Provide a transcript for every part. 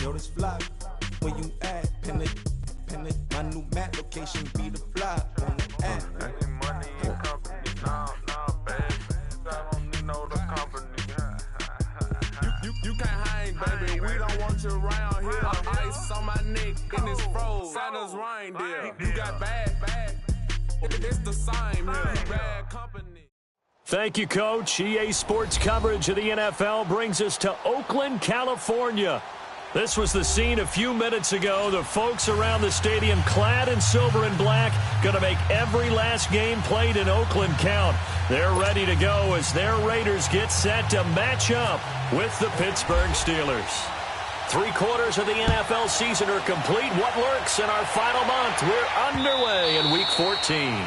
Yo, this fly, where you at? Pin it. My new mat location be the fly on the app. I need money in company, nah, baby. I don't need no other company. You can't hang, baby. We don't want you around here. Ice on my neck and it's froze. Santa's reindeer. You got bad. It's the same here. Bad company. Thank you, Coach. EA Sports coverage of the NFL brings us to Oakland, California. This was the scene a few minutes ago. The folks around the stadium clad in silver and black going to make every last game played in Oakland count. They're ready to go as their Raiders get set to match up with the Pittsburgh Steelers. 3/4 of the NFL season are complete. What lurks in our final month? We're underway in Week 14.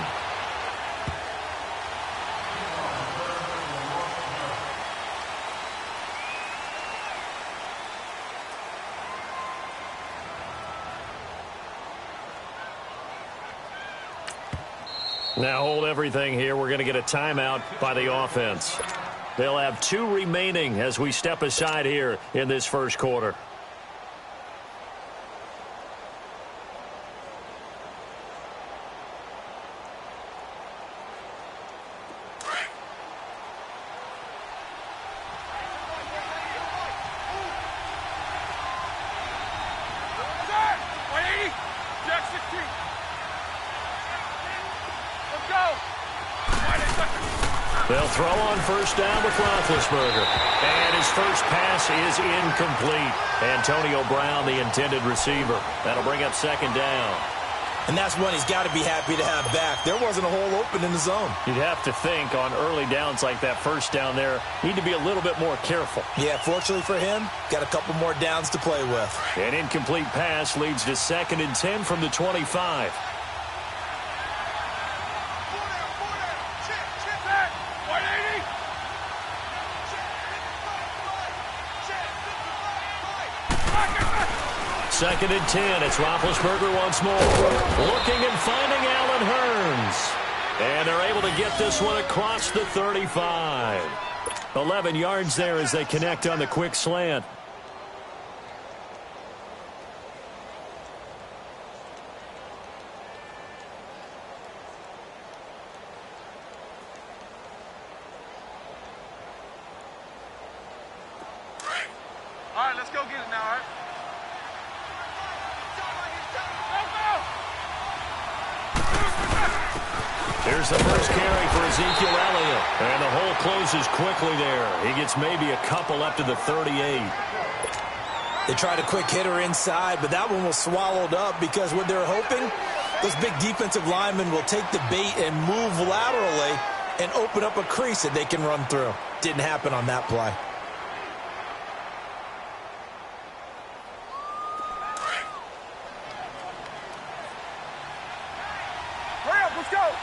Now hold everything here. We're going to get a timeout by the offense. They'll have 2 remaining as we step aside here in this first quarter. They'll throw on first down with Roethlisberger. And his first pass is incomplete. Antonio Brown, the intended receiver. That'll bring up second down. And that's one he's got to be happy to have back. There wasn't a hole open in the zone. You'd have to think on early downs like that first down there, need to be a little bit more careful. Yeah, fortunately for him, got a couple more downs to play with. An incomplete pass leads to 2nd and 10 from the 25. Second and 10. It's Roethlisberger once more. Looking and finding Allen Hurns. And they're able to get this one across the 35. 11 yards there as they connect on the quick slant. All right, let's go get it now, all right? Here's the first carry for Ezekiel Elliott. And the hole closes quickly there. He gets maybe a couple up to the 38. They tried a quick hitter inside, but that one was swallowed up because what they're hoping, those big defensive linemen will take the bait and move laterally and open up a crease that they can run through. Didn't happen on that play. Hurry up, let's go!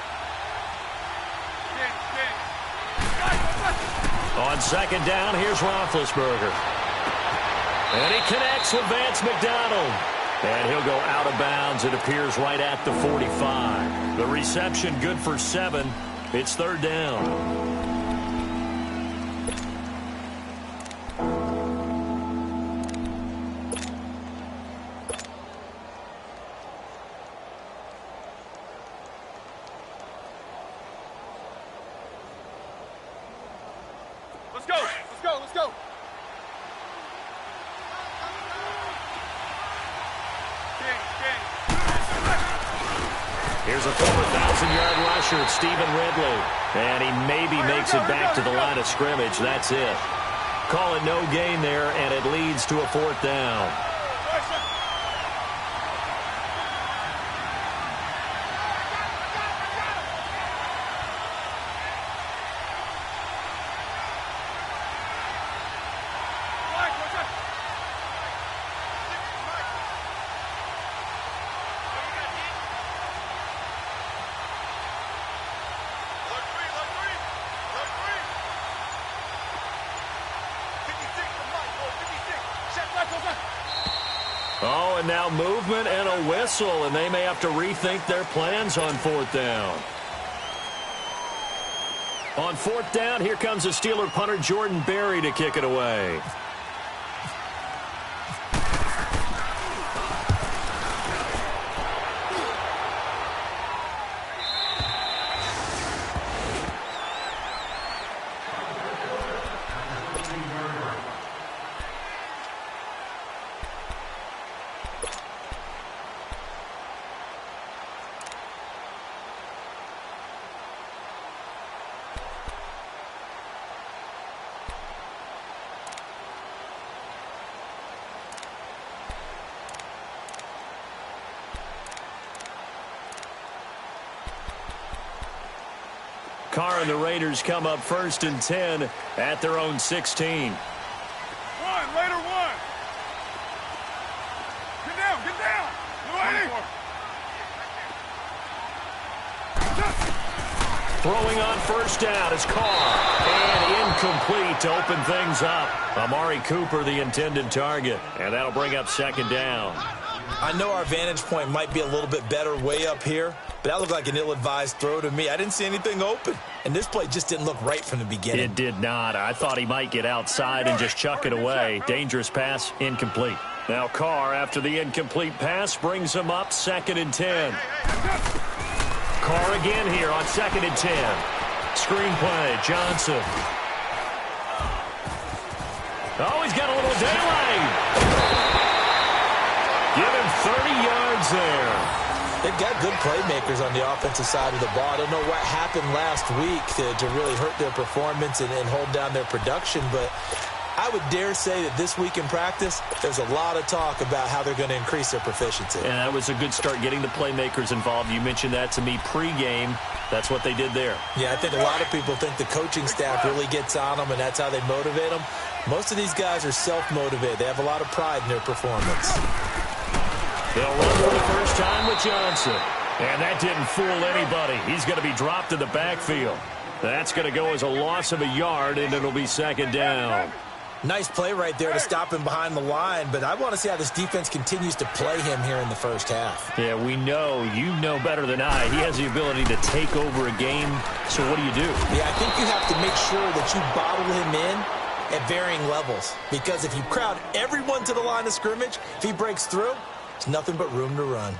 On second down, here's Roethlisberger. And he connects with Vance McDonald. And he'll go out of bounds, it appears, right at the 45. The reception good for 7. It's third down. Let's go! Here's a 4,000-yard rusher, Stephen Ridley. And he maybe makes it back to the line of scrimmage. That's it. Call it no gain there, and it leads to a 4th down. Oh, and now movement and a whistle, and they may have to rethink their plans on 4th down. On 4th down, here comes the Steeler punter Jordan Berry to kick it away. Carr and the Raiders come up 1st and 10 at their own 16. Later one. Get down. Throwing on 1st down is Carr. And incomplete to open things up. Amari Cooper, the intended target. And that'll bring up 2nd down. I know our vantage point might be a little bit better way up here, but that looked like an ill-advised throw to me. I didn't see anything open, and this play just didn't look right from the beginning. It did not. I thought he might get outside and just chuck it away. Dangerous pass, incomplete. Now Carr, after the incomplete pass, brings him up 2nd and 10. Carr again here on 2nd and 10. Screen play, Johnson. Oh, he's got a little daylight. Give him 30 yards there. They've got good playmakers on the offensive side of the ball. I don't know what happened last week to really hurt their performance and hold down their production, but I would dare say that this week in practice, there's a lot of talk about how they're going to increase their proficiency. And that was a good start, getting the playmakers involved. You mentioned that to me pregame. That's what they did there. Yeah, I think a lot of people think the coaching staff really gets on them, and that's how they motivate them. Most of these guys are self-motivated. They have a lot of pride in their performance. They'll run for the first time with Johnson. And that didn't fool anybody. He's going to be dropped in the backfield. That's going to go as a loss of a yard, and it'll be 2nd down. Nice play right there to stop him behind the line, but I want to see how this defense continues to play him here in the first half. Yeah, we know. You know better than I. He has the ability to take over a game. So what do you do? Yeah, I think you have to make sure that you bottle him in at varying levels, because if you crowd everyone to the line of scrimmage, if he breaks through, there's nothing but room to run.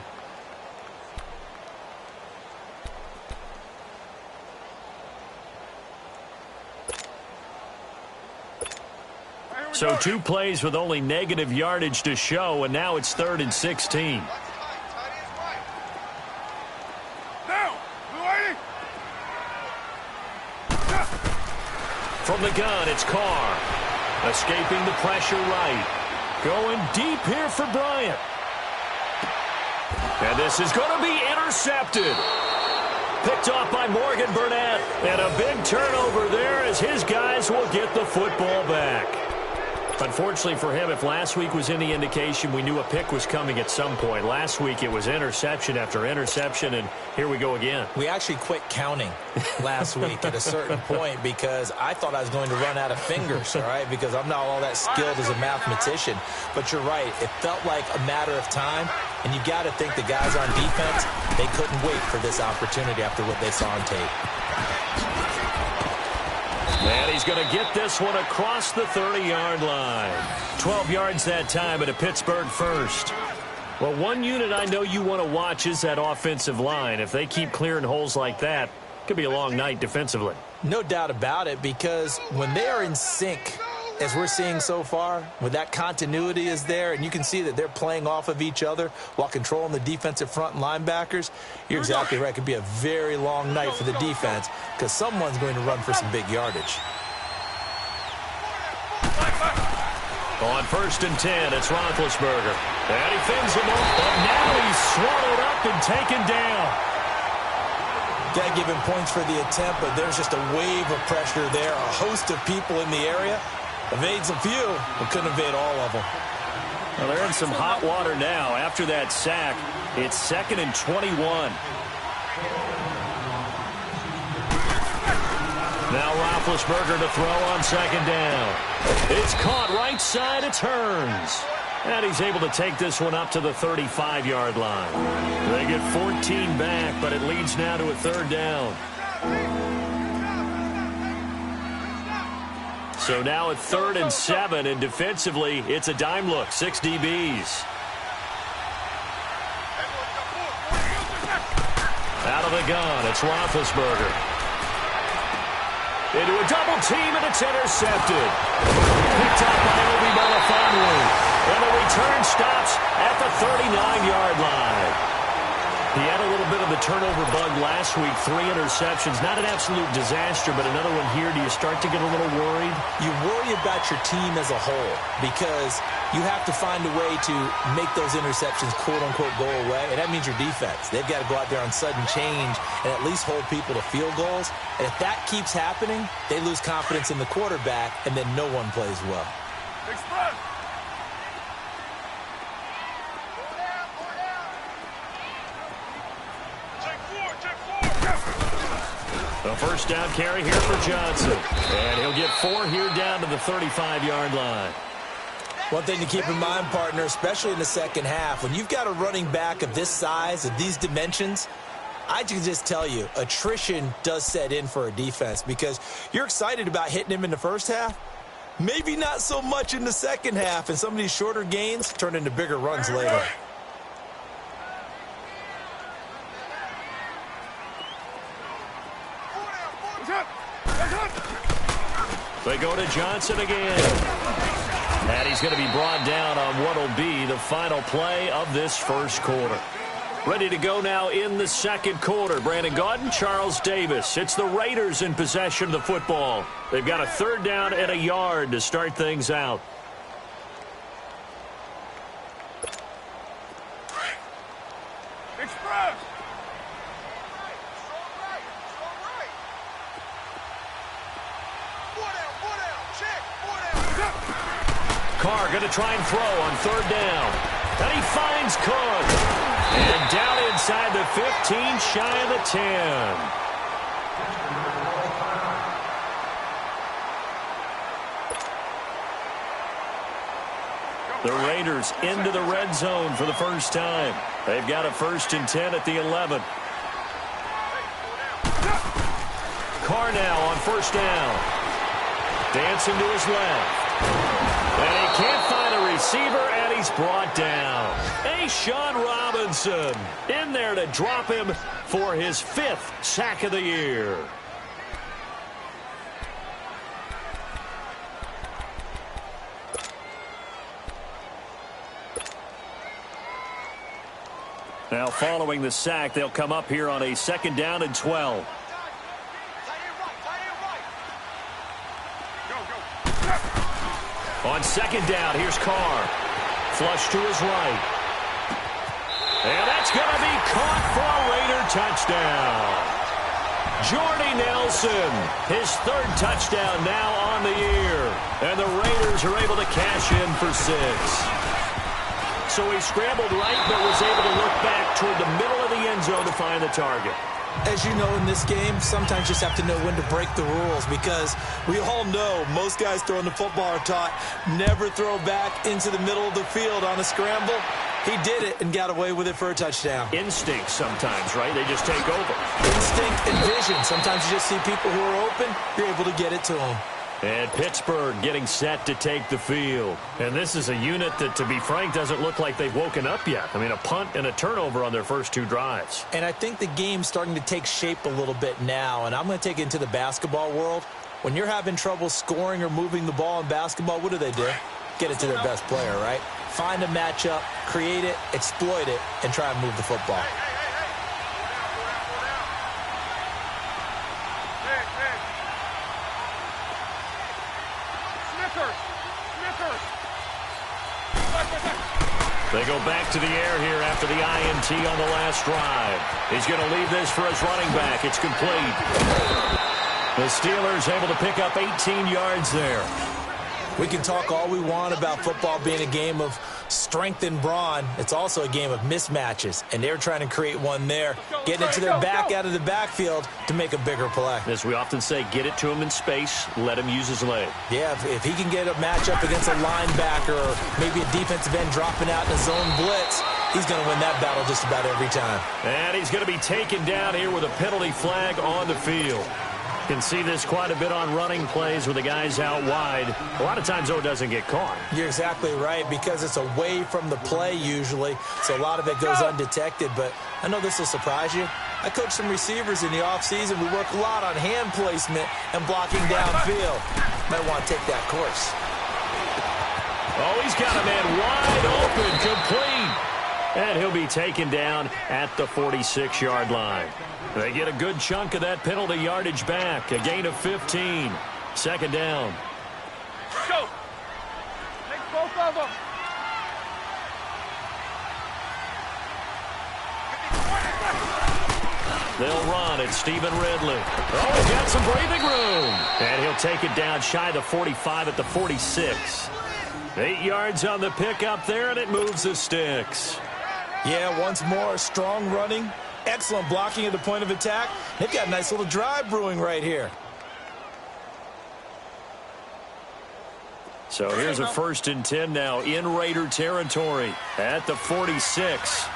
So 2 plays with only negative yardage to show, and now it's 3rd and 16. From the gun, it's Carr. Escaping the pressure right. Going deep here for Bryant. And this is going to be intercepted. Picked off by Morgan Burnett. And a big turnover there as his guys will get the football back. Unfortunately for him, if last week was any indication, we knew a pick was coming at some point. Last week it was interception after interception, and here we go again. We actually quit counting last week at a certain point because I thought I was going to run out of fingers, all right, because I'm not all that skilled as a mathematician. But you're right. It felt like a matter of time, and you got to think the guys on defense, they couldn't wait for this opportunity after what they saw on tape. And he's going to get this one across the 30-yard line. 12 yards that time at a Pittsburgh first. Well, one unit I know you want to watch is that offensive line. If they keep clearing holes like that, it could be a long night defensively. No doubt about it, because when they are in sync, as we're seeing so far, when that continuity is there, and you can see that they're playing off of each other while controlling the defensive front and linebackers, you're exactly right. It could be a very long night for the defense because someone's going to run for some big yardage. On 1st and 10, it's Roethlisberger. And he fins him up, but now he's swallowed up and taken down. Got to give him points for the attempt, but there's just a wave of pressure there. A host of people in the area. Evades a few, but couldn't evade all of them. Well, they're in some hot water now. After that sack, it's 2nd and 21. Now Roethlisberger to throw on 2nd down. It's caught right side, it turns. And he's able to take this one up to the 35-yard line. They get 14 back, but it leads now to a 3rd down. So now at 3rd and 7, and defensively, it's a dime look. 6 DBs. Out of the gun, it's Roethlisberger. Into a double team, and it's intercepted. Picked up by Obi Melifonwu. And the return stops at the 39-yard line. He had a little bit of the turnover bug last week, 3 interceptions. Not an absolute disaster, but another one here. Do you start to get a little worried? You worry about your team as a whole because you have to find a way to make those interceptions, quote-unquote, go away, and that means your defense. They've got to go out there on sudden change and at least hold people to field goals. And if that keeps happening, they lose confidence in the quarterback, and then no one plays well. Express! The first down carry here for Johnson. And he'll get 4 here down to the 35-yard line. One thing to keep in mind, partner, especially in the second half, when you've got a running back of this size, of these dimensions, I can just tell you, attrition does set in for a defense because you're excited about hitting him in the first half. Maybe not so much in the second half, and some of these shorter gains turn into bigger runs later. They go to Johnson again. And he's going to be brought down on what will be the final play of this first quarter. Ready to go now in the second quarter. Brandon Gaudin, Charles Davis. It's the Raiders in possession of the football. They've got a 3rd down and a yard to start things out. Express! Carr going to try and throw on 3rd down. And he finds Cook. And down inside the 15, shy of the 10. The Raiders into the red zone for the first time. They've got a 1st and 10 at the 11. Carr now on 1st down. Dancing to his left. And he can't find a receiver, and he's brought down. Sean Robinson in there to drop him for his 5th sack of the year. Now following the sack, they'll come up here on a 2nd down and 12. On 2nd down, here's Carr. Flush to his right. And that's going to be caught for a Raider touchdown. Jordy Nelson, his 3rd touchdown now on the year. And the Raiders are able to cash in for 6. So he scrambled right, but was able to look back toward the middle of the end zone to find the target. As you know, in this game, sometimes you just have to know when to break the rules because we all know most guys throwing the football are taught never throw back into the middle of the field on a scramble. He did it and got away with it for a touchdown. Instinct sometimes, right? They just take over. Instinct and vision. Sometimes you just see people who are open, you're able to get it to them. And Pittsburgh getting set to take the field. And this is a unit that, to be frank, doesn't look like they've woken up yet. I mean, a punt and a turnover on their first 2 drives. And I think the game's starting to take shape a little bit now. And I'm going to take it into the basketball world. When you're having trouble scoring or moving the ball in basketball, what do? Get it to their best player, right? Find a matchup, create it, exploit it, and try and move the football. They go back to the air here after the INT on the last drive. He's going to leave this for his running back. It's complete. The Steelers able to pick up 18 yards there. We can talk all we want about football being a game of strength and brawn. It's also a game of mismatches, and they're trying to create one there, getting it to their back out of the backfield to make a bigger play. As we often say, get it to him in space, let him use his leg. Yeah, if he can get a matchup against a linebacker or maybe a defensive end dropping out in a zone blitz, he's going to win that battle just about every time. And he's going to be taken down here with a penalty flag on the field. Can see this quite a bit on running plays with the guys out wide. A lot of times, though, it doesn't get caught. You're exactly right, because it's away from the play usually, so a lot of it goes undetected. But I know this will surprise you. I coach some receivers in the offseason. We work a lot on hand placement and blocking downfield. Might want to take that course. Oh, he's got a man wide open, complete. And he'll be be taken down at the 46-yard line. They get a good chunk of that penalty yardage back. A gain of 15. Second down. Go. Take both of them. They'll run at Stephen Ridley. Oh, he's got some breathing room. And he'll take it down shy of the 45 at the 46. 8 yards on the pickup there, and it moves the sticks. Yeah, once more, strong running, excellent blocking at the point of attack. They've got a nice little drive brewing right here. So here's a 1st and 10 now in Raider territory at the 46.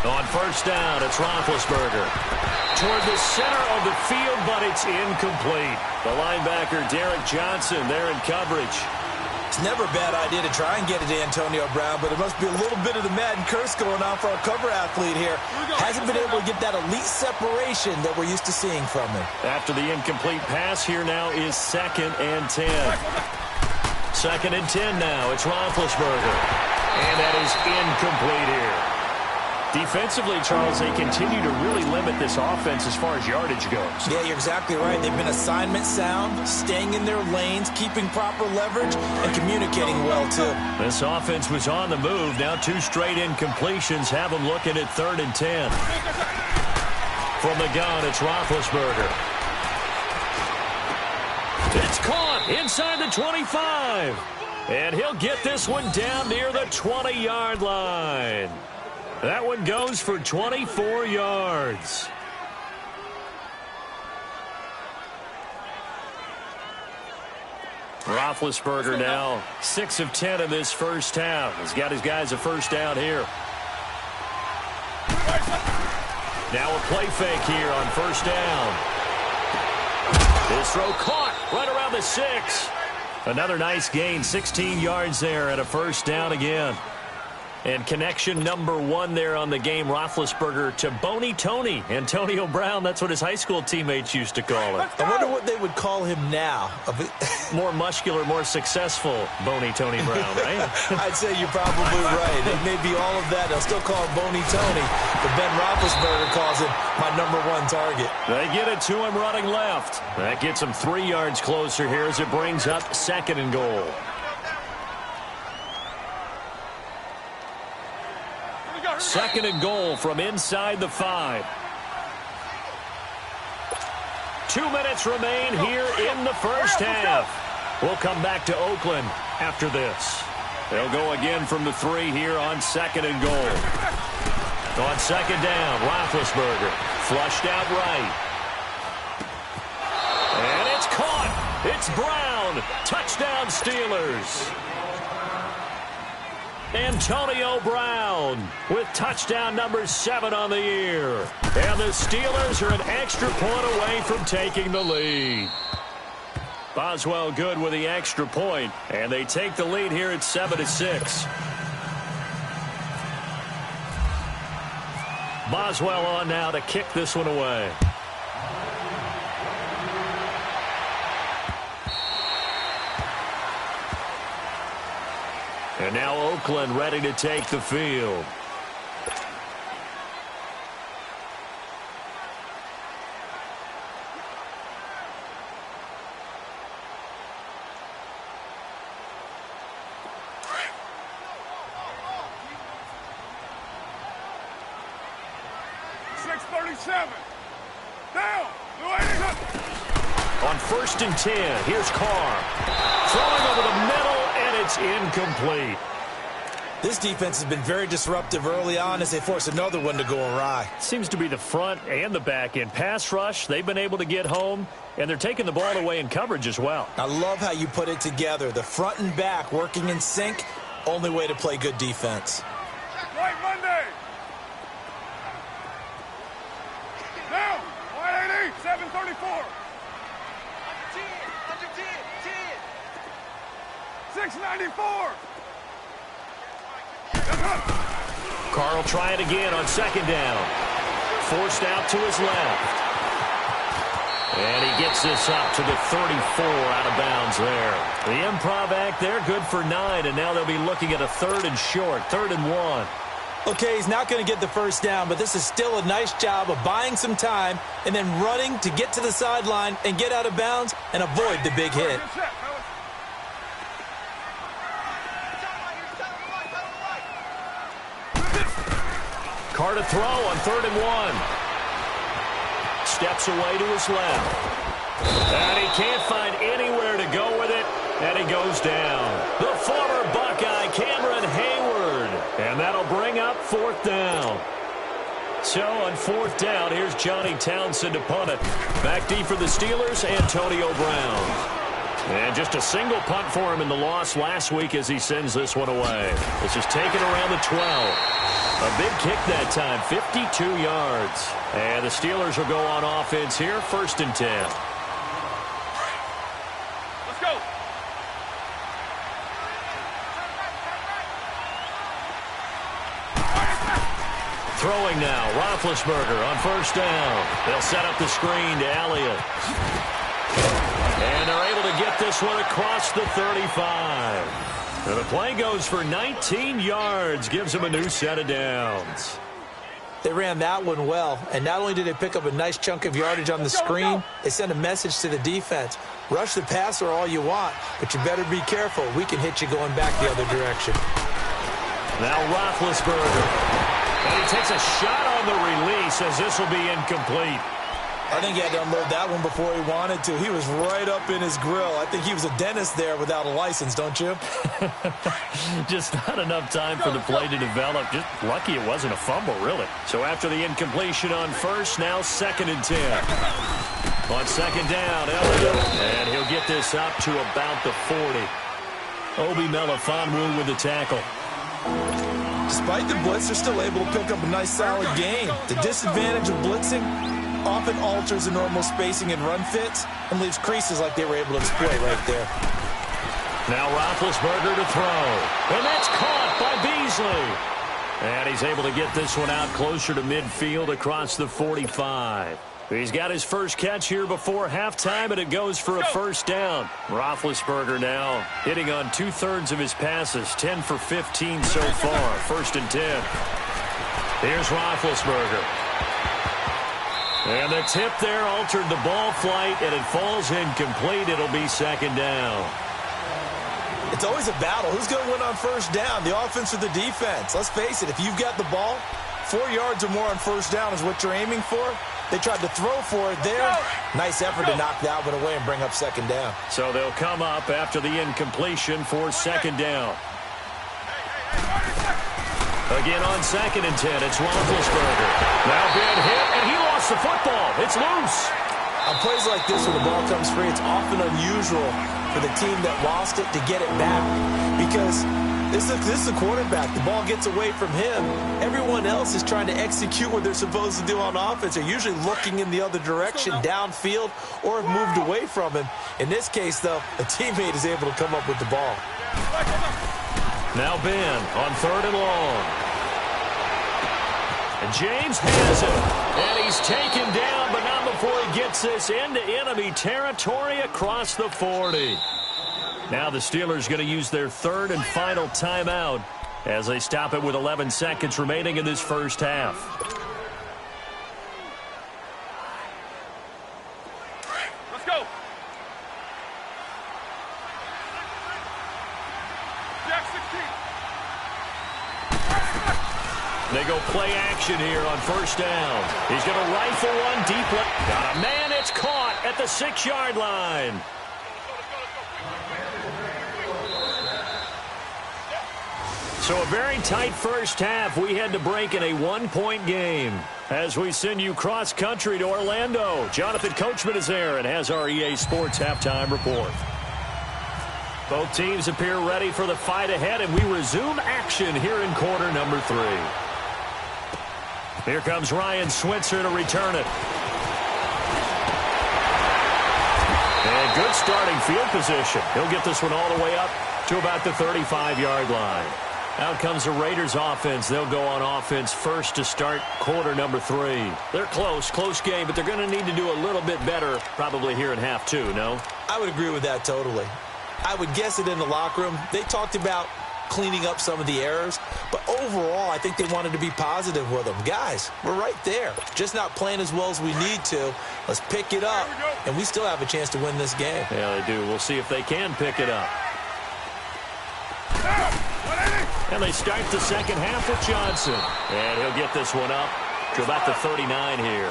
On first down, it's Roethlisberger. Toward the center of the field, but it's incomplete. The linebacker, Derek Johnson, there in coverage. It's never a bad idea to try and get it to Antonio Brown, but it must be a little bit of the Madden curse going on for our cover athlete here. Hasn't been able to get that elite separation that we're used to seeing from him. After the incomplete pass, here now is 2nd and 10. 2nd and 10 now. It's Roethlisberger. And that is incomplete here. Defensively, Charles, they continue to really limit this offense as far as yardage goes. Yeah, you're exactly right. They've been assignment sound, staying in their lanes, keeping proper leverage, and communicating well, too. This offense was on the move. Now 2 straight incompletions have them looking at 3rd and 10. From the gun, it's Roethlisberger. It's caught inside the 25. And he'll get this one down near the 20-yard line. That one goes for 24 yards. Roethlisberger now 6 of 10 in this first half. He's got his guys a first down here. Now a play fake here on first down. His throw caught right around the 6. Another nice gain, 16 yards there and a first down again. And connection number 1 there on the game, Roethlisberger to Boney Tony. Antonio Brown, that's what his high school teammates used to call him. I wonder what they would call him now. More muscular, more successful Boney Tony Brown, right? I'd say you're probably right. It may be all of that. They'll still call him Boney Tony, but Ben Roethlisberger calls him my number 1 target. They get it to him running left. That gets him 3 yards closer here as it brings up 2nd and goal. Second and goal from inside the 5. 2 minutes remain here in the first half. We'll come back to Oakland after this. They'll go again from the 3 here on 2nd and goal. On 2nd down, Roethlisberger flushed out right. And it's caught. It's Brown. Touchdown Steelers. Antonio Brown with touchdown number 7 on the year. And the Steelers are an extra point away from taking the lead. Boswell good with the extra point, and they take the lead here at 7-6. Boswell on now to kick this one away. And now Oakland ready to take the field. Down. On 1st and 10, here's Carr. Throwing over the middle, and it's incomplete. This defense has been very disruptive early on as they force another one to go awry. Seems to be the front and the back end. Pass rush, they've been able to get home, and they're taking the ball away in coverage as well. I love how you put it together. The front and back working in sync, only way to play good defense. Right Monday. Down. 180. 734. 694. Carr will try it again on 2nd down. Forced out to his left. And he gets this up to the 34 out of bounds there. The improv act there, good for 9, and now they'll be looking at a 3rd and short, 3rd and 1. Okay, he's not going to get the first down, but this is still a nice job of buying some time and then running to get to the sideline and get out of bounds and avoid the big hit. Carr to throw on 3rd and 1. Steps away to his left. And he can't find anywhere to go with it, and he goes down. The former Buckeye, Cameron Hayward. And that'll bring up 4th down. So on 4th down, here's Johnny Townsend to punt it. Back deep for the Steelers, Antonio Brown. And just a single punt for him in the loss last week as he sends this one away. This is taken around the 12. A big kick that time, 52 yards. And the Steelers will go on offense here, 1st and 10. Let's go. Throwing now, Roethlisberger on 1st down. They'll set up the screen to Elliott. And they're able to get this one across the 35. And the play goes for 19 yards, gives them a new set of downs. They ran that one well, and not only did they pick up a nice chunk of yardage on the screen, they sent a message to the defense. Rush the passer all you want, but you better be careful. We can hit you going back the other direction. Now Roethlisberger. And he takes a shot on the release as this will be incomplete. I think he had to unload that one before he wanted to. He was right up in his grill. I think he was a dentist there without a license, don't you? Just not enough time for the play to develop. Just lucky it wasn't a fumble, really. So after the incompletion on 1st, now 2nd and 10. On 2nd down, Elliott. And he'll get this up to about the 40. Obi Melifonwu with the tackle. Despite the blitz, they're still able to pick up a nice solid gain. The disadvantage of blitzing often alters the normal spacing and run fits and leaves creases like they were able to exploit right there. Now Roethlisberger to throw. And that's caught by Beasley. And he's able to get this one out closer to midfield across the 45. He's got his first catch here before halftime, and it goes for a 1st down. Roethlisberger now hitting on 2/3 of his passes, 10 for 15 so far. 1st and 10. Here's Roethlisberger. And the tip there altered the ball flight, and it falls incomplete. It'll be 2nd down. It's always a battle. Who's going to win on 1st down, the offense or the defense? Let's face it, if you've got the ball, 4 yards or more on 1st down is what you're aiming for. They tried to throw for it there. Nice effort to knock that one away and bring up 2nd down. So they'll come up after the incompletion for 2nd down. Again on 2nd and 10, it's Roethlisberger. Now being hit, and he lost the football. It's loose. On plays like this when the ball comes free, it's often unusual for the team that lost it to get it back because this is the quarterback. The ball gets away from him. Everyone else is trying to execute what they're supposed to do on offense. They're usually looking in the other direction, downfield, or have moved away from him. In this case, though, a teammate is able to come up with the ball. Now Ben on 3rd and long. And James has it. And he's taken down, but not before he gets this into enemy territory across the 40. Now the Steelers going to use their 3rd and final timeout as they stop it with 11 seconds remaining in this 1st half. Let's go. Jack 16. They go play action here on 1st down. He's going to rifle one deep left. Got a man. It's caught at the 6-yard line. So a very tight 1st half. We had to break in a 1-point game. As we send you cross-country to Orlando, Jonathan Coachman is there and has our EA Sports halftime report. Both teams appear ready for the fight ahead, and we resume action here in quarter number 3. Here comes Ryan Switzer to return it. And good starting field position. He'll get this one all the way up to about the 35-yard line. Out comes the Raiders offense. They'll go on offense first to start quarter number 3. They're close game, but they're going to need to do a little bit better probably here in half 2, no? I would agree with that totally. I would guess it in the locker room. They talked about cleaning up some of the errors, but overall, I think they wanted to be positive with them. Guys, we're right there. Just not playing as well as we need to. Let's pick it up, and we still have a chance to win this game. Yeah, they do. We'll see if they can pick it up. And they start the second half with Johnson. And he'll get this one up to about the 39 here.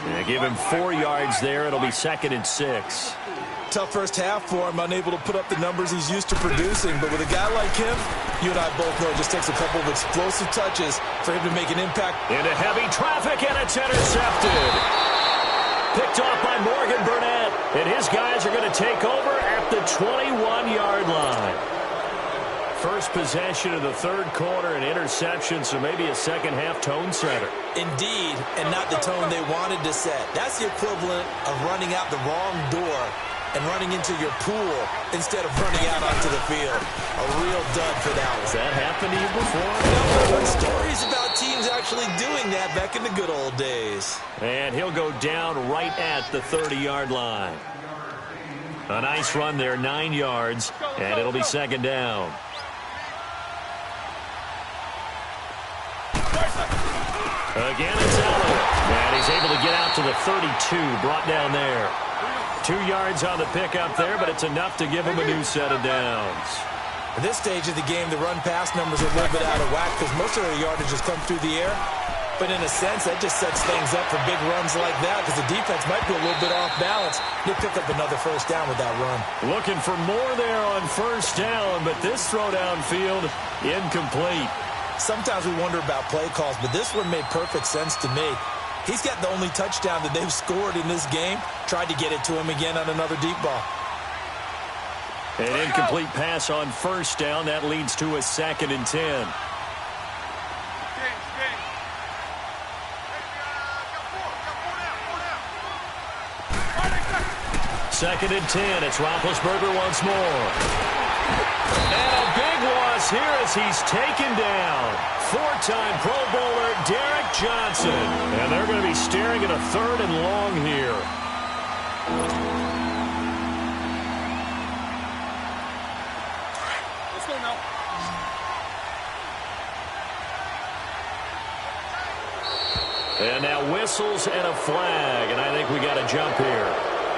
Yeah, give him 4 yards there. It'll be 2nd and 6. Tough first half for him, unable to put up the numbers he's used to producing. But with a guy like him, you and I both know it just takes a couple of explosive touches for him to make an impact. Into heavy traffic, and it's intercepted. Picked off by Morgan Burnett. And his guys are going to take over at the 21-yard line. First possession of the third quarter, an interception, so maybe a second-half tone setter. Indeed, and not the tone they wanted to set. That's the equivalent of running out the wrong door and running into your pool instead of running out onto the field. A real dud for that one. Has that happened to you before? No, but stories about teams actually doing that back in the good old days. And he'll go down right at the 30-yard line. A nice run there, 9 yards, and it'll be 2nd down. Again, it's Elliott. And he's able to get out to the 32, brought down there. 2 yards on the pickup there, but it's enough to give him a new set of downs. At this stage of the game, the run-pass numbers are a little bit out of whack because most of their yardage has come through the air. But in a sense, that just sets things up for big runs like that because the defense might be a little bit off balance. They pick up another first down with that run. Looking for more there on first down, but this throw downfield incomplete. Sometimes we wonder about play calls, but this one made perfect sense to me. He's got the only touchdown that they've scored in this game. Tried to get it to him again on another deep ball. An incomplete pass on first down. That leads to a 2nd and 10. Second and 10. It's Roethlisberger once more. And a big loss here as he's taken down. 4-time Pro Bowler Derek Johnson. And they're going to be staring at a 3rd and long here. Let's go now. And now whistles and a flag. And I think we got a jump here.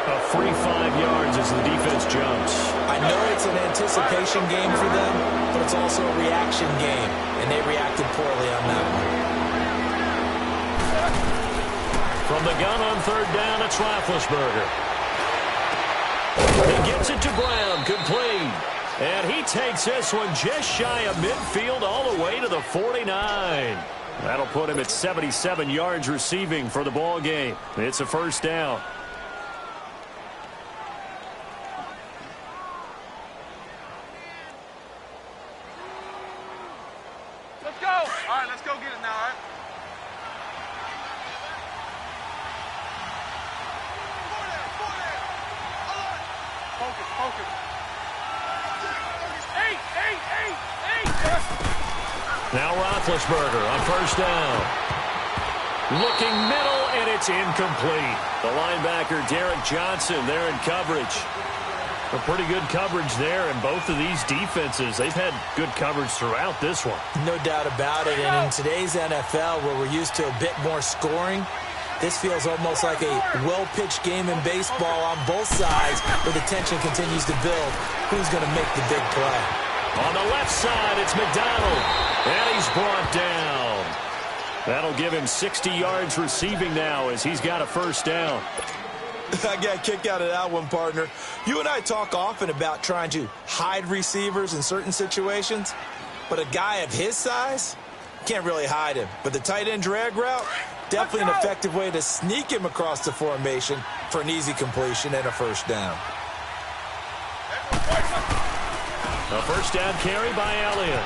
A free 5 yards as the defense jumps. I know it's an anticipation game for them, but it's also a reaction game, and they reacted poorly on that one. From the gun on 3rd down, it's Roethlisberger. He gets it to Brown, complete. And he takes this one just shy of midfield all the way to the 49. That'll put him at 77 yards receiving for the ball game. It's a first down. Now Roethlisberger on first down. Looking middle, and it's incomplete. The linebacker, Derek Johnson, there in coverage. A pretty good coverage there, and both of these defenses, they've had good coverage throughout this one. No doubt about it, and in today's NFL, where we're used to a bit more scoring, this feels almost like a well-pitched game in baseball on both sides, where the tension continues to build. Who's going to make the big play? On the left side, it's McDonald, and he's brought down. That'll give him 60 yards receiving now as he's got a first down. I got a kick out of that one, partner. You and I talk often about trying to hide receivers in certain situations, but a guy of his size can't really hide him. But the tight end drag route, definitely an effective way to sneak him across the formation for an easy completion and a first down. A first down carry by Elliott.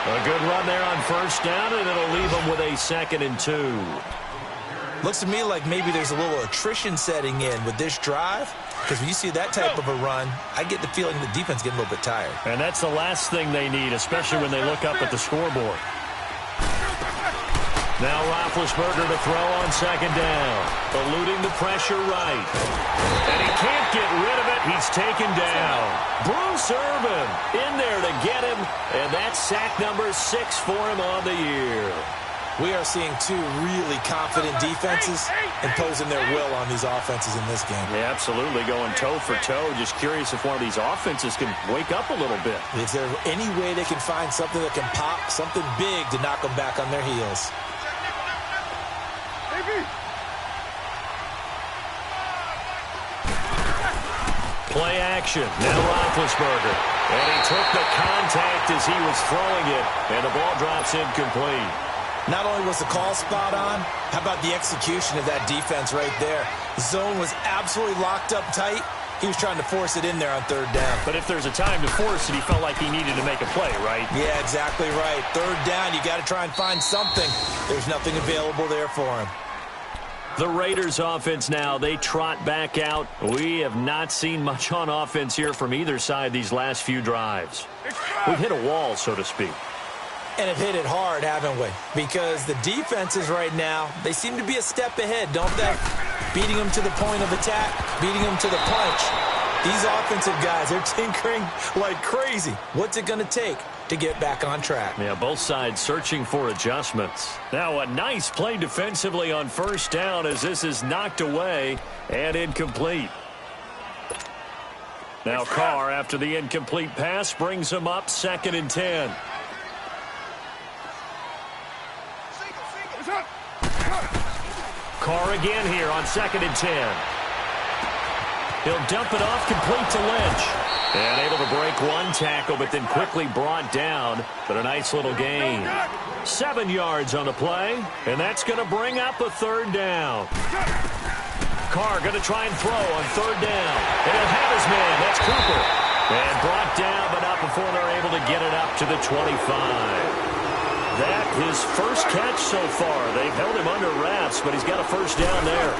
A good run there on first down, and it'll leave him with a 2nd and 2. Looks to me like maybe there's a little attrition setting in with this drive, because when you see that type of a run, I get the feeling the defense getting a little bit tired. And that's the last thing they need, especially when they look up at the scoreboard. Now Roethlisberger to throw on second down, eluding the pressure right. And he can't get rid of it. He's taken down. Bruce Irvin in there to get him, and that's sack number 6 for him on the year. We are seeing two really confident defenses imposing their will on these offenses in this game. Yeah, absolutely, going toe for toe. Just curious if one of these offenses can wake up a little bit. Is there any way they can find something that can pop, something big to knock them back on their heels? Play action. Now Roethlisberger. And he took the contact as he was throwing it, and the ball drops incomplete. Not only was the call spot on, how about the execution of that defense right there? The zone was absolutely locked up tight. He was trying to force it in there on third down. But if there's a time to force it, he felt like he needed to make a play, right? Yeah, exactly right. Third down, you got to try and find something. There's nothing available there for him. The Raiders offense now, they trot back out. We have not seen much on offense here from either side these last few drives. We've hit a wall, so to speak. And have hit it hard, haven't we? Because the defenses right now, they seem to be a step ahead, don't they? Beating them to the point of attack, beating them to the punch. These offensive guys, they're tinkering like crazy. What's it going to take to get back on track? Yeah, both sides searching for adjustments. Now a nice play defensively on first down as this is knocked away and incomplete. Now Carr, after the incomplete pass, brings him up 2nd and 10. Carr again here on 2nd and 10. He'll dump it off complete to Lynch. And able to break one tackle, but then quickly brought down. But a nice little gain. 7 yards on the play, and that's going to bring up a third down. Carr going to try and throw on third down. And he'll have his man. That's Cooper. And brought down, but not before they're able to get it up to the 25. That his first catch so far. They've held him under wraps, but he's got a first down there.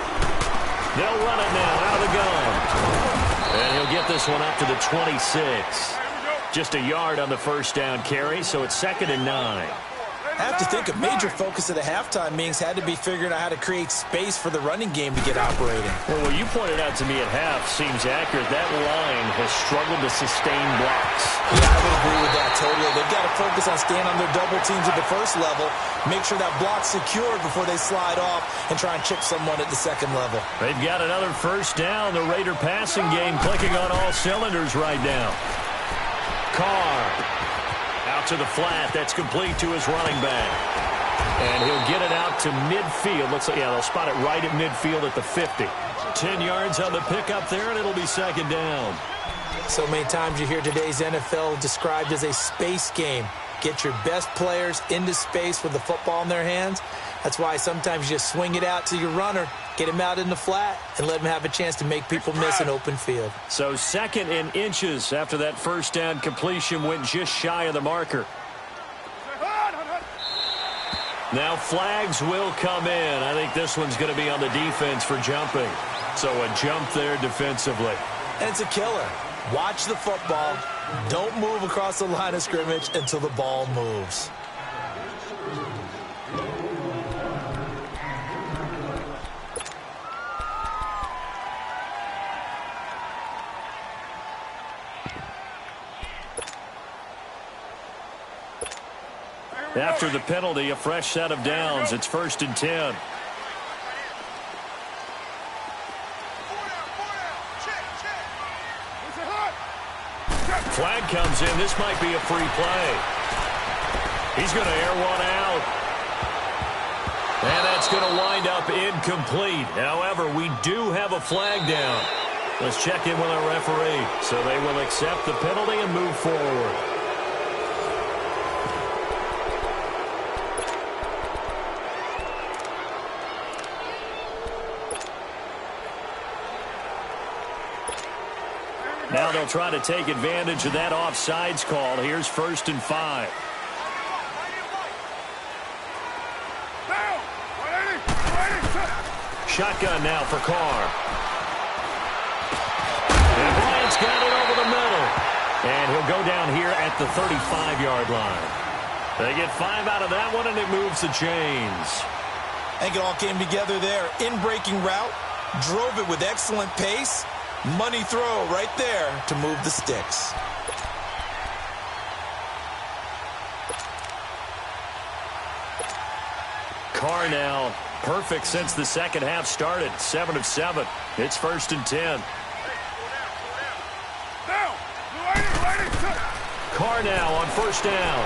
They'll run it now out of the gun. And he'll get this one up to the 26. Just a yard on the first down carry, so it's 2nd and 9. I have to think a major focus of the halftime meetings had to be figuring out how to create space for the running game to get operating. Well, what you pointed out to me at half seems accurate. That line has struggled to sustain blocks. Yeah, I would agree with that totally. They've got to focus on staying on their double teams at the first level, make sure that block's secured before they slide off and try and chip someone at the second level. They've got another first down. The Raider passing game clicking on all cylinders right now. Carr. Out to the flat. That's complete to his running back. And he'll get it out to midfield. Looks like, yeah, they'll spot it right at midfield at the 50. 10 yards on the pickup there, and it'll be 2nd down. So many times you hear today's NFL described as a space game. Get your best players into space with the football in their hands. That's why sometimes you just swing it out to your runner, get him out in the flat, and let him have a chance to make people miss an open field. So 2nd and inches after that first down completion went just shy of the marker. Now flags will come in. I think this one's going to be on the defense for jumping. So a jump there defensively. And it's a killer. Watch the football. Don't move across the line of scrimmage until the ball moves. After the penalty, a fresh set of downs. It's 1st and 10. Flag comes in. This might be a free play. He's going to air one out. And that's going to wind up incomplete. However, we do have a flag down. Let's check in with our referee. So they will accept the penalty and move forward. Now they'll try to take advantage of that offsides call. Here's 1st and 5. Shotgun now for Carr. And Bryant's got it over the middle. And he'll go down here at the 35-yard line. They get 5 out of that one, and it moves the chains. I think it all came together there. In-breaking route, drove it with excellent pace. Money throw right there to move the sticks. Carr now perfect since the second half started. 7 of 7. It's 1st and 10. Carr now on 1st down.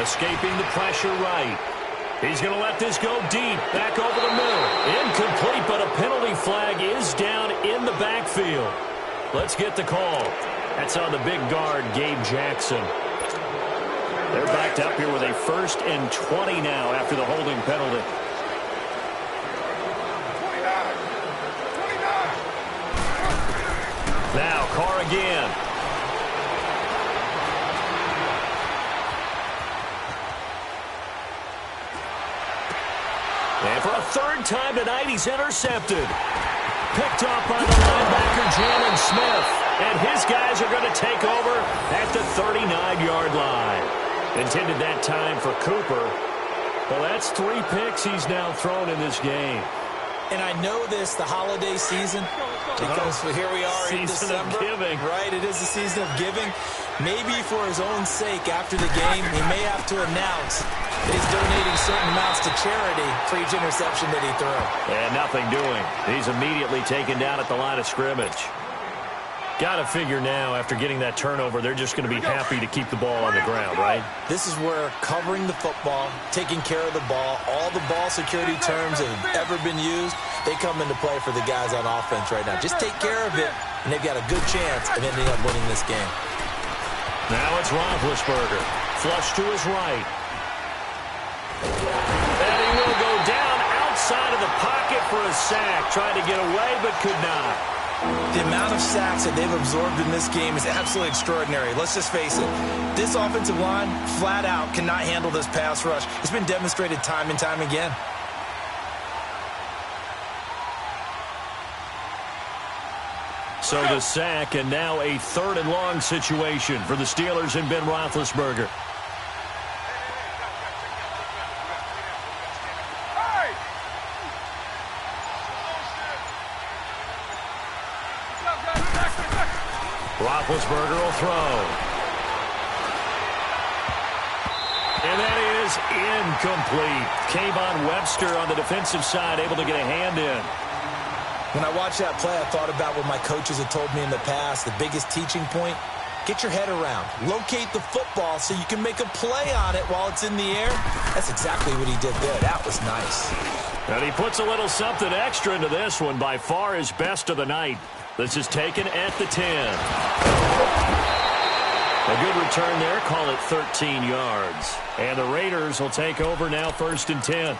Escaping the pressure right. He's going to let this go deep. Back over the middle. Incomplete, but a penalty flag is down in the backfield. Let's get the call. That's on the big guard, Gabe Jackson. They're backed up here with a 1st and 20 now after the holding penalty. 29. Now Carr again. And for a 3rd time tonight, he's intercepted. Picked up by the linebacker, Jalen Smith. And his guys are going to take over at the 39-yard line. Intended that time for Cooper. Well, that's 3 picks he's now thrown in this game. And I know this, the holiday season, because here we are in December. Season of giving. Right, it is the season of giving. Maybe for his own sake after the game, he may have to announce that he's donating certain amounts to charity for each interception that he threw. And nothing doing. He's immediately taken down at the line of scrimmage. Got to figure now, after getting that turnover, they're just going to be happy to keep the ball on the ground, right? This is where covering the football, taking care of the ball, all the ball security terms that have ever been used, they come into play for the guys on offense right now. Just take care of it, and they've got a good chance of ending up winning this game. Now it's Roethlisberger. Flush to his right. And he will go down outside of the pocket for a sack. Tried to get away, but could not. The amount of sacks that they've absorbed in this game is absolutely extraordinary. Let's just face it. This offensive line, flat out, cannot handle this pass rush. It's been demonstrated time and time again. So the sack, and now a 3rd and long situation for the Steelers and Ben Roethlisberger. Roethlisberger will throw. And that is incomplete. Kayvon Webster on the defensive side, able to get a hand in. When I watched that play, I thought about what my coaches had told me in the past. The biggest teaching point, get your head around. Locate the football so you can make a play on it while it's in the air. That's exactly what he did there. That was nice. And he puts a little something extra into this one. By far his best of the night. This is taken at the 10. A good return there. Call it 13 yards. And the Raiders will take over now 1st and 10.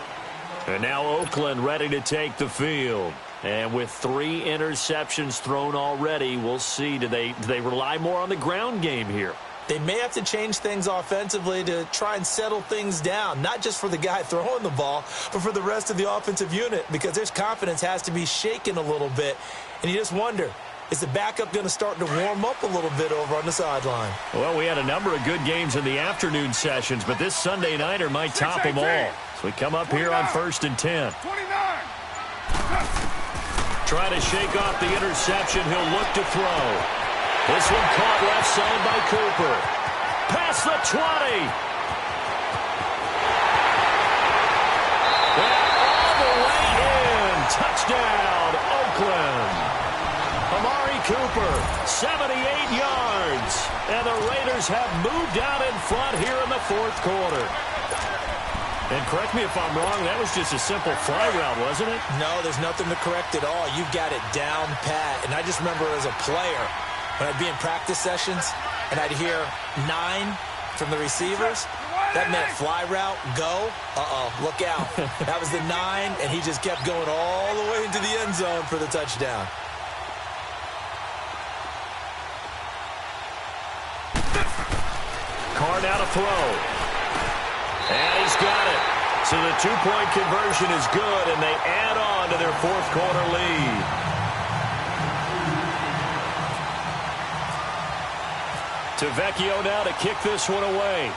And now Oakland ready to take the field. And with 3 interceptions thrown already, we'll see. Do they rely more on the ground game here? They may have to change things offensively to try and settle things down, not just for the guy throwing the ball, but for the rest of the offensive unit, because their confidence has to be shaken a little bit. And you just wonder, is the backup going to start to warm up a little bit over on the sideline? Well, we had a number of good games in the afternoon sessions, but this Sunday nighter might top them all. So we come up here on 1st and 10. 29. Try to shake off the interception. He'll look to throw. This one caught left side by Cooper. Past the 20. And all the way in. Touchdown, Oakland. Amari Cooper, 78 yards. And the Raiders have moved out in front here in the 4th quarter. And correct me if I'm wrong, that was just a simple fly route, wasn't it? No, there's nothing to correct at all. You've got it down pat. And I just remember as a player, when I'd be in practice sessions and I'd hear 9 from the receivers, that meant fly route, go, look out. That was the 9, and he just kept going all the way into the end zone for the touchdown. Carr now to throw. And he's got it. So the two-point conversion is good, and they add on to their fourth quarter lead. Tavecchio now to kick this one away.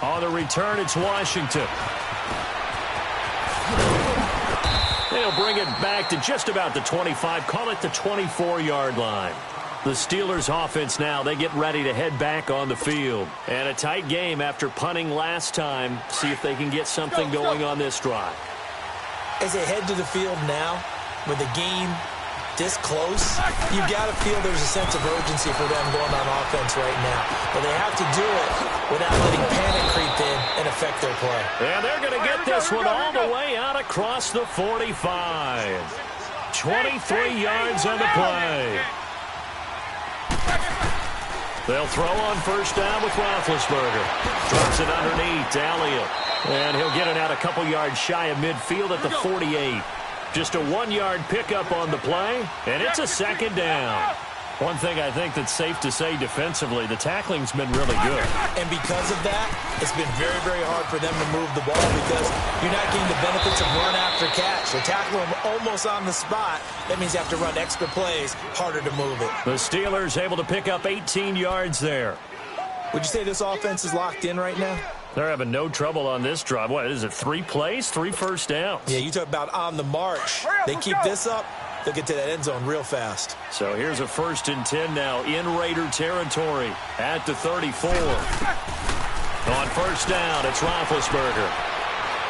On the return, it's Washington. They'll bring it back to just about the 25, call it the 24-yard line. The Steelers offense now, they get ready to head back on the field. And a tight game after punting last time. See if they can get something going on this drive. As they head to the field now, with the game this close, you got to feel there's a sense of urgency for them going on offense right now. But they have to do it without letting panic creep in and affect their play. And they're going to get this one all the way out across the 45. 23 yards on the play. They'll throw on first down with Roethlisberger. Drops it underneath to Elliott. And he'll get it out a couple yards shy of midfield at the 48. Just a 1-yard pickup on the play, and it's a second down. One thing I think that's safe to say defensively, the tackling's been really good. And because of that, it's been very, very hard for them to move the ball because you're not getting the benefits of run after catch. They're tackling them almost on the spot. That means you have to run extra plays, harder to move it. The Steelers able to pick up 18 yards there. Would you say this offense is locked in right now? They're having no trouble on this drive. What is it, 3 plays, 3 first downs? Yeah, you talk about on the march. They keep this up, they'll get to that end zone real fast. So here's a 1st and 10 now in Raider territory at the 34. On first down, it's Roethlisberger.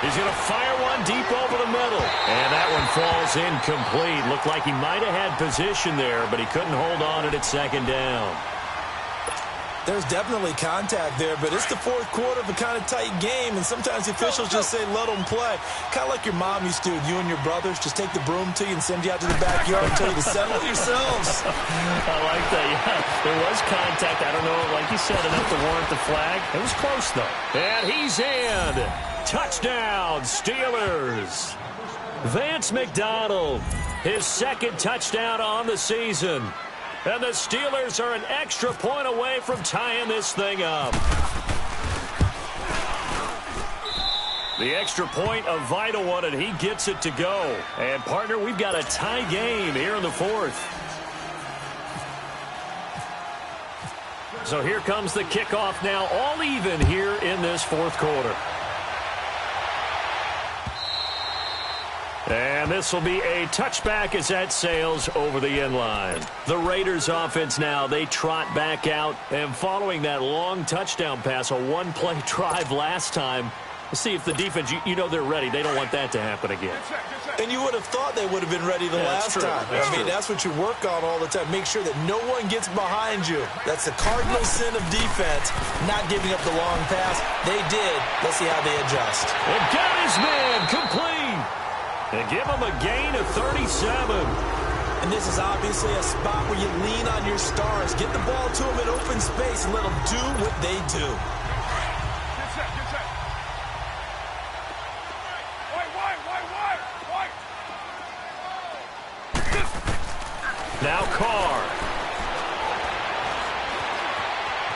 He's going to fire one deep over the middle. And that one falls incomplete. Looked like he might have had position there, but he couldn't hold on at second down. There's definitely contact there, but it's the fourth quarter of a kind of tight game, and sometimes the officials just say, let them play. Kind of like your mom used to, you and your brothers, just take the broom to you and send you out to the backyard and tell you to settle yourselves. I like that, yeah. There was contact. I don't know, like you said, enough to warrant the flag. It was close, though. And he's in. Touchdown, Steelers. Vance McDonald, his 2nd touchdown on the season. And the Steelers are an extra point away from tying this thing up. The extra point, a vital one, and he gets it to go. And, partner, we've got a tie game here in the 4th. So here comes the kickoff now, all even here in this 4th quarter. And this will be a touchback as that sails over the end line. The Raiders offense now, they trot back out. And following that long touchdown pass, a 1-play drive last time, see if the defense, you know they're ready. They don't want that to happen again. And you would have thought they would have been ready the last time. That's what you work on all the time. Make sure that no one gets behind you. That's the cardinal sin of defense, not giving up the long pass. They did. Let's see how they adjust. And got his man complete. And give him a gain of 37. And this is obviously a spot where you lean on your stars. Get the ball to them in open space and let them do what they do. Now Carr.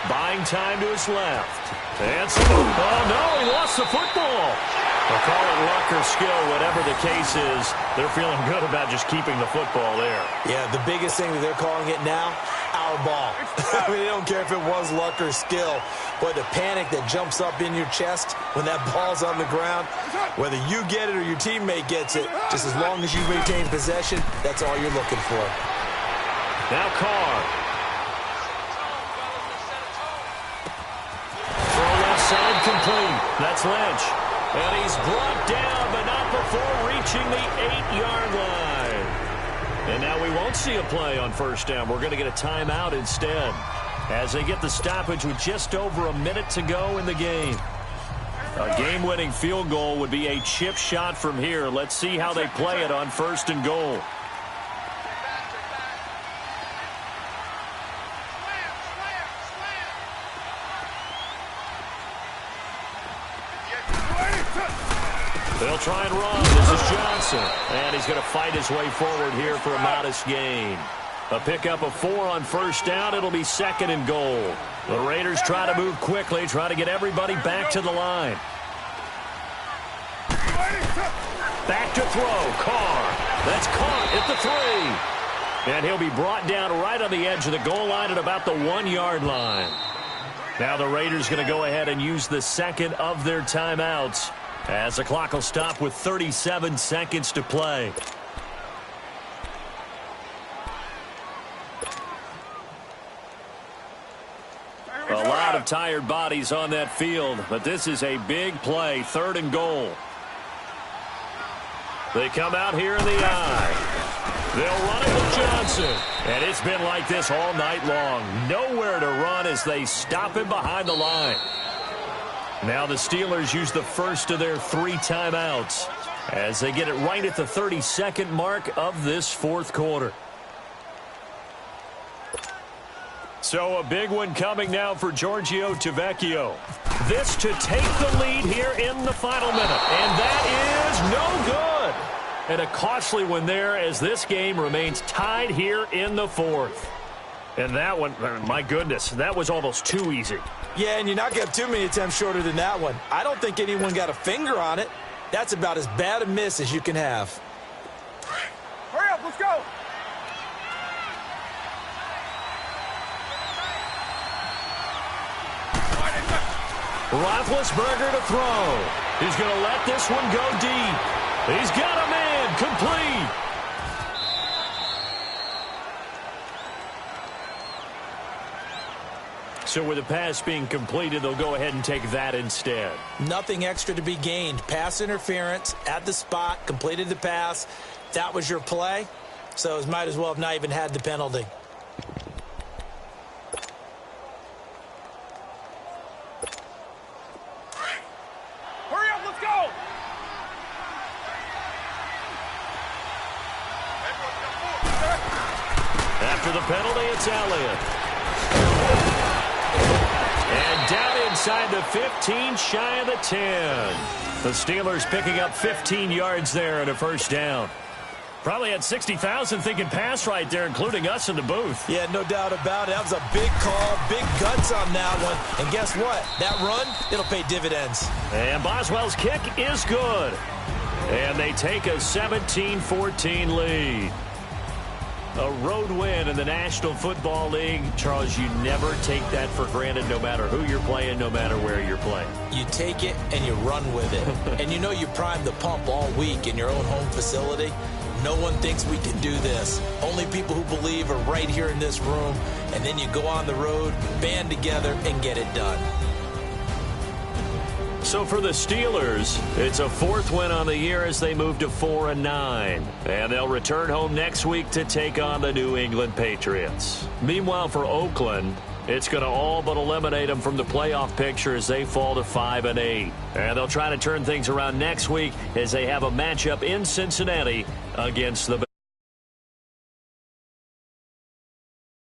Buying time to his left. And oh, no, he lost the football. They'll call it luck or skill, whatever the case is. They're feeling good about just keeping the football there. Yeah, the biggest thing that they're calling it now, our ball. I mean, they don't care if it was luck or skill. Boy, the panic that jumps up in your chest when that ball's on the ground, whether you get it or your teammate gets it, just as long as you retain possession, that's all you're looking for. Now Carr. Throw left side complete. That's Lynch. And he's brought down, but not before reaching the 8-yard line. And now we won't see a play on first down. We're going to get a timeout instead as they get the stoppage with just over a minute to go in the game. A game-winning field goal would be a chip shot from here. Let's see how they play it on 1st and goal. They'll try and run. This is Johnson. And he's going to fight his way forward here for a modest gain. A pickup of 4 on first down. It'll be 2nd and goal. The Raiders try to move quickly, try to get everybody back to the line. Back to throw. Carr. That's caught at the 3. And he'll be brought down right on the edge of the goal line at about the 1-yard line. Now the Raiders going to go ahead and use the second of their timeouts as the clock will stop with 37 seconds to play. A lot of tired bodies on that field, but this is a big play, 3rd and goal. They come out here in the eye. They'll run it with Johnson. And it's been like this all night long. Nowhere to run as they stop him behind the line. Now the Steelers use the first of their 3 timeouts as they get it right at the 32nd mark of this 4th quarter. So a big one coming now for Giorgio Tavecchio. This to take the lead here in the final minute. And that is no good. And a costly one there as this game remains tied here in the 4th. And that one, my goodness, that was almost too easy. Yeah, and you're not going to have too many attempts shorter than that one. I don't think anyone got a finger on it. That's about as bad a miss as you can have. Hurry up, let's go. Roethlisberger to throw. He's going to let this one go deep. He's got a man complete. So with the pass being completed, they'll go ahead and take that instead. Nothing extra to be gained. Pass interference at the spot, completed the pass. That was your play, so it might as well have not even had the penalty. Hurry up, let's go. After the penalty, it's Elliott. And down inside the 15, shy of the 10. The Steelers picking up 15 yards there and a first down. Probably had 60,000 thinking pass right there, including us in the booth. Yeah, no doubt about it. That was a big call, big guts on that one. And guess what? That run, it'll pay dividends. And Boswell's kick is good. And they take a 17-14 lead. A road win in the National Football League. Charles, you never take that for granted no matter who you're playing, no matter where you're playing. You take it and you run with it. And you know you primed the pump all week in your own home facility. No one thinks we can do this. Only people who believe are right here in this room. And then you go on the road, band together, and get it done. So for the Steelers, it's a 4th win on the year as they move to 4-9. And they'll return home next week to take on the New England Patriots. Meanwhile, for Oakland, it's going to all but eliminate them from the playoff picture as they fall to 5-8. And they'll try to turn things around next week as they have a matchup in Cincinnati against the